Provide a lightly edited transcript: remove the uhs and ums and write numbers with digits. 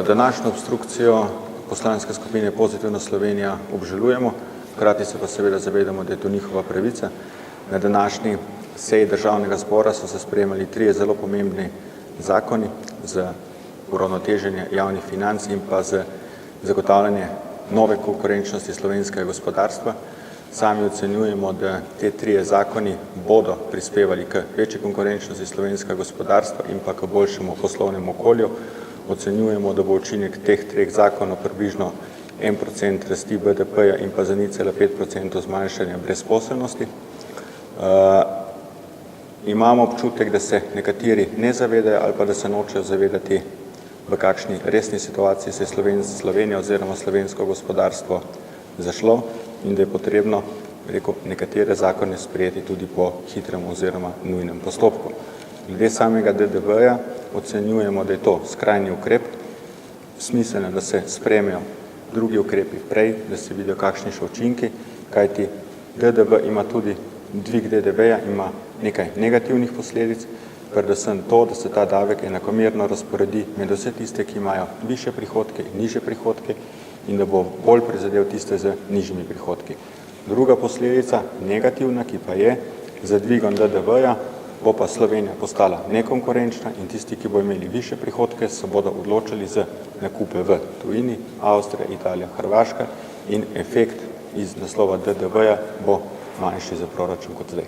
Današnjo obstrukcijo poslanske skupine Pozitivna Slovenija obžalujemo, hkrati se pa seveda zavedamo, da je to njihova pravica. Na današnji seji Državnega zbora so se sprejemali 3 zelo pomembni zakoni za uravnoteženje javnih financ in pa za zagotavljanje nove konkurenčnosti slovenskega gospodarstva. Sami ocenjujemo, da te 3 zakoni bodo prispevali k večji konkurenčnosti slovenskega gospodarstva in pa k boljšemu poslovnemu okolju. Ocenjujemo, da bo učinek teh 3 zakonov približno 1% rasti BDP-ja in pa za 0,5% zmanjšanja brezposelnosti. Imamo občutek, da se nekateri ne zavedajo ali pa da se nočejo zavedati, v kakšni resni situaciji se je Slovenija oziroma slovensko gospodarstvo zašlo in da je potrebno, nekatere zakone sprejeti tudi po hitrem oziroma nujnem postopku. Glede samega DDV-ja ocenjujemo, da je to skrajni ukrep, smiselno, da se sprejmejo drugi ukrepi prej, da se vidijo kakšni so učinki, kajti DDV ima tudi, dvig DDV-ja ima nekaj negativnih posledic, predvsem to, da se ta davek enakomerno razporedi med vse tiste, ki imajo višje prihodke in nižje prihodke in da bo bolj prizadel tiste z nižjimi prihodki. Druga posledica, negativna, ki pa je, za dvigom DDV-ja bo pa Slovenija postala nekonkurenčna in tisti, ki bo imeli višje prihodke, se bodo odločili za nakupe v tujini, Avstrija, Italija, Hrvaška in efekt iz naslova DDV-ja bo manjši za proračun kot zdaj.